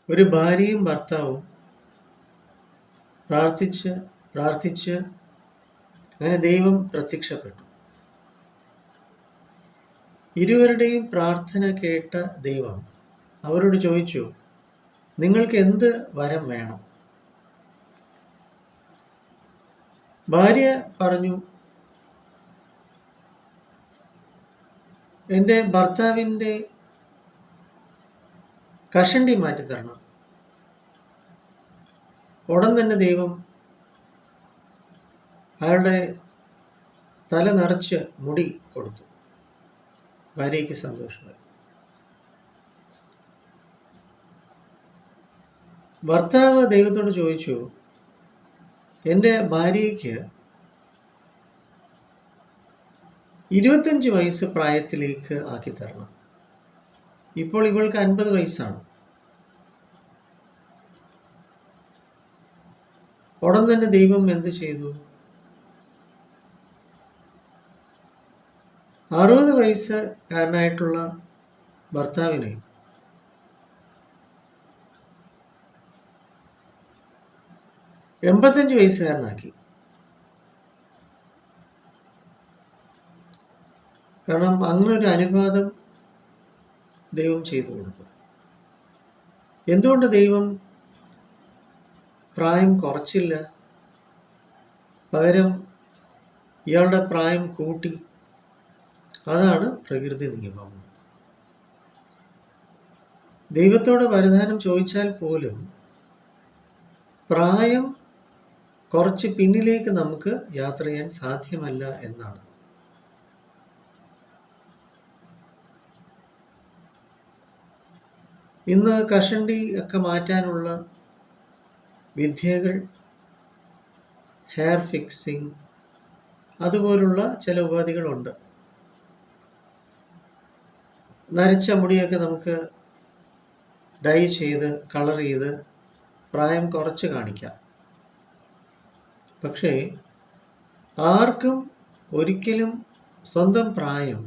ഒരു ഭാര്യയും ഭർത്താവും പ്രാർത്ഥിച്ച് പ്രാർത്ഥിച്ച് അങ്ങനെ ദൈവം പ്രത്യക്ഷപ്പെട്ടു. ഇരുവരുടെയും പ്രാർത്ഥന കേട്ട ദൈവം അവരോട് ചോദിച്ചു, നിങ്ങൾക്ക് എന്ത് വരം വേണം? ഭാര്യ പറഞ്ഞു, എൻ്റെ ഭർത്താവിൻ്റെ കഷണ്ടി മാറ്റിത്തരണം. ഉടൻ തന്നെ ദൈവം അയാളുടെ തല നിറച്ച് മുടി കൊടുത്തു. ഭാര്യയ്ക്ക് സന്തോഷമായി. ഭർത്താവ് ദൈവത്തോട് ചോദിച്ചു, എൻ്റെ ഭാര്യയ്ക്ക് 25 വയസ്സ് പ്രായത്തിലേക്ക് ആക്കി തരണം. ഇപ്പോൾ ഇവൾക്ക് 50 വയസ്സാണ്. ഉടൻ തന്നെ ദൈവം എന്ത് ചെയ്തു? 60 വയസ്സുകാരനായിട്ടുള്ള ഭർത്താവിനെ 85 വയസ്സുകാരനാക്കി. കാരണം അങ്ങനൊരു അനുവാദം ദൈവം ചെയ്തു കൊടുത്തു. എന്തുകൊണ്ട് ദൈവം പ്രായം കുറച്ചില്ല? പകരം ഇയാളുടെ പ്രായം കൂട്ടി. അതാണ് പ്രകൃതി നിയമം. ദൈവത്തോട് വരദാനം ചോദിച്ചാൽ പോലും പ്രായം കുറച്ച് പിന്നിലേക്ക് നമുക്ക് യാത്ര ചെയ്യാൻ സാധ്യമല്ല എന്നാണ്. ഇന്ന് കഷണ്ടി ഒക്കെ മാറ്റാനുള്ള വിദ്യകൾ, ഹെയർ ഫിക്സിങ്, അതുപോലുള്ള ചില ഉപാധികളുണ്ട്. നരച്ച മുടിയൊക്കെ നമുക്ക് ഡൈ ചെയ്ത് കളർ ചെയ്ത് പ്രായം കുറച്ച് കാണിക്കാം. പക്ഷേ ആർക്കും ഒരിക്കലും സ്വന്തം പ്രായം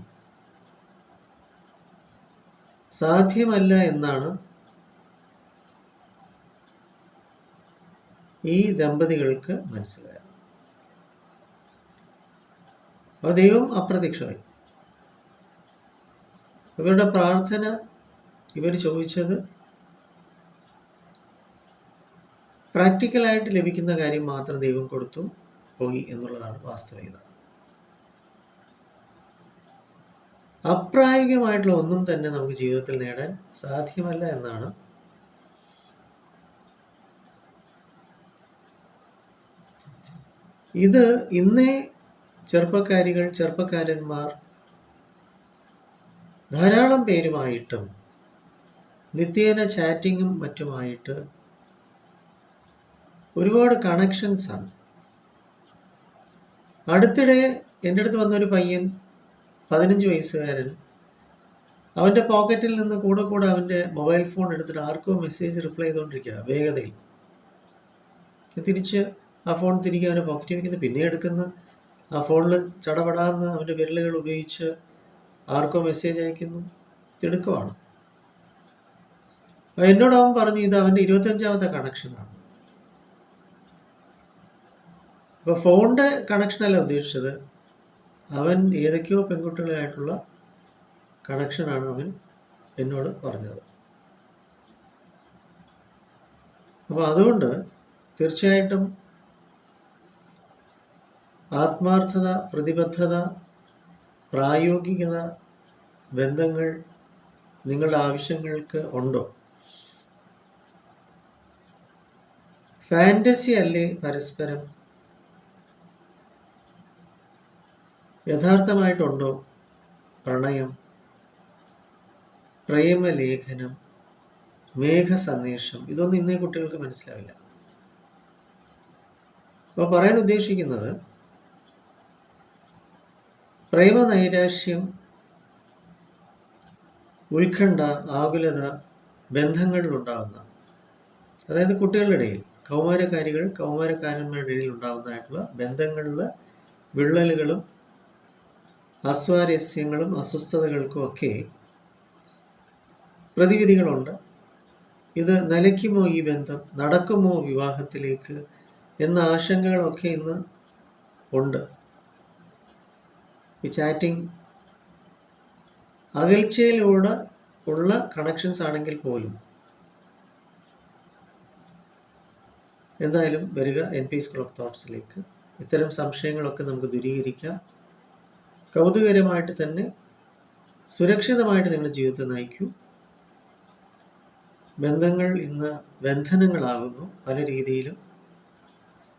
സാധ്യമല്ല എന്നാണ് ഈ ദമ്പതികൾക്ക് മനസ്സിലായത്. അപ്പോൾ ദൈവം അപ്രത്യക്ഷമായി. ഇവരുടെ പ്രാർത്ഥന ഇവർ ചോദിച്ചത് പ്രാക്ടിക്കലായിട്ട് ലഭിക്കുന്ന കാര്യം മാത്രം ദൈവം കൊടുത്തു പോയി എന്നുള്ളതാണ് വാസ്തവികത. അപ്രായോഗികമായിട്ടുള്ള ഒന്നും തന്നെ നമുക്ക് ജീവിതത്തിൽ നേടാൻ സാധ്യമല്ല എന്നാണ് ഇത്. ഇന്നേ ചെറുപ്പക്കാരന്മാർ ധാരാളം പേരുമായിട്ടും നിത്യേന ചാറ്റിങ്ങും മറ്റുമായിട്ട് ഒരുപാട് കണക്ഷൻസ് ആണ്. അടുത്തിടെ എൻ്റെ അടുത്ത് വന്നൊരു പയ്യൻ, 15 വയസ്സുകാരൻ, അവൻ്റെ പോക്കറ്റിൽ നിന്ന് കൂടെ അവൻ്റെ മൊബൈൽ ഫോൺ എടുത്തിട്ട് ആർക്കോ മെസ്സേജ് റിപ്ലൈ ചെയ്തുകൊണ്ടിരിക്കുക വേഗതയിൽ. തിരിച്ച് ആ ഫോൺ തിരികെ അവൻ്റെ പോക്കറ്റിൽ വയ്ക്കുന്നു, പിന്നെ എടുക്കുന്ന ആ ഫോണിൽ ചടപടാന്ന് അവൻ്റെ വിരലുകൾ ഉപയോഗിച്ച് ആർക്കോ മെസ്സേജ് അയക്കുന്നു, തിടുക്കമാണ്. എന്നോട് അവൻ പറഞ്ഞു, ഇത് അവൻ്റെ 25ാമത്തെ കണക്ഷനാണ്. അപ്പോൾ ഫോണിൻ്റെ കണക്ഷനല്ല ഉദ്ദേശിച്ചത്, അവൻ ഏതൊക്കെയോ പെൺകുട്ടികളായിട്ടുള്ള കണക്ഷനാണ് അവൻ എന്നോട് പറഞ്ഞത്. അപ്പോൾ അതുകൊണ്ട് തീർച്ചയായിട്ടും ആത്മാർത്ഥത, പ്രതിബദ്ധത, പ്രായോഗികത, ബന്ധങ്ങൾ നിങ്ങളുടെ ആവശ്യങ്ങൾക്ക് ഉണ്ടോ? ഫാൻറ്റസി അല്ലേ പരസ്പരം? യഥാർത്ഥമായിട്ടുണ്ടോ പ്രണയം, പ്രേമലേഖനം, മേഘസന്ദേശം? ഇതൊന്നും ഇന്നേ കുട്ടികൾക്ക് മനസ്സിലാവില്ല. അപ്പോൾ പറയാൻ ഉദ്ദേശിക്കുന്നത്, പ്രേമനൈരാശ്യം, ഉത്കണ്ഠ, ആകുലത ബന്ധങ്ങളിലുണ്ടാകുന്ന, അതായത് കുട്ടികളുടെ ഇടയിൽ, കൗമാരക്കാരന്മാരുടെ ഇടയിൽ ഉണ്ടാകുന്നതായിട്ടുള്ള ബന്ധങ്ങളിൽ വിള്ളലുകളും അസ്വാരസ്യങ്ങളും അസ്വസ്ഥതകൾക്കും ഒക്കെ പ്രതിവിധികളുണ്ട്. ഇത് നിലയ്ക്കുമോ ഈ ബന്ധം, നടക്കുമോ വിവാഹത്തിലേക്ക് എന്ന ആശങ്കകളൊക്കെ ഇന്ന് ഉണ്ട്. ഈ ചാറ്റിംഗ് അകൽച്ചയിലൂടെ ഉള്ള കണക്ഷൻസ് ആണെങ്കിൽ പോലും എന്തായാലും വരിക NP സ്കൂൾ ഓഫ് തോട്ട്സിലേക്ക്. ഇത്തരം സംശയങ്ങളൊക്കെ നമുക്ക് ദൂരീകരിക്കാം. കൗതുകരമായിട്ട് തന്നെ സുരക്ഷിതമായിട്ട് നിങ്ങളുടെ ജീവിതത്തെ നയിക്കൂ. ബന്ധങ്ങൾ ഇന്ന് ബന്ധനങ്ങളാകുന്നു പല രീതിയിലും.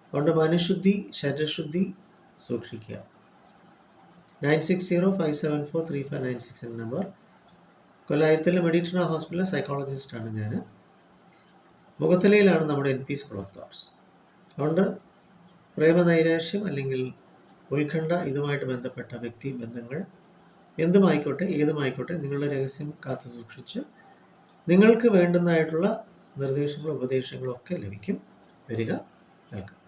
അതുകൊണ്ട് മനഃശുദ്ധി, ശരീരശുദ്ധി സൂക്ഷിക്കുക. 9605743596 എന്ന നമ്പർ. കൊല്ലായത്തിലെ മെഡിറ്ററ ഹോസ്പിറ്റലിലെ സൈക്കോളജിസ്റ്റാണ് ഞാൻ. മുഖത്തലയിലാണ് നമ്മുടെ NP സ്കൂൾ ഓഫ് തോട്ട്സ്. അതുകൊണ്ട് പ്രേമനൈരാശ്യം അല്ലെങ്കിൽ ഉത്കണ്ഠ, ഇതുമായിട്ട് ബന്ധപ്പെട്ട വ്യക്തി ബന്ധങ്ങൾ എന്തുമായിക്കോട്ടെ ഏതുമായിക്കോട്ടെ നിങ്ങളുടെ രഹസ്യം കാത്തു സൂക്ഷിച്ച് നിങ്ങൾക്ക് വേണ്ടുന്നതായിട്ടുള്ള നിർദ്ദേശങ്ങളും ഉപദേശങ്ങളും ഒക്കെ ലഭിക്കും. വരിക, വെൽക്കം.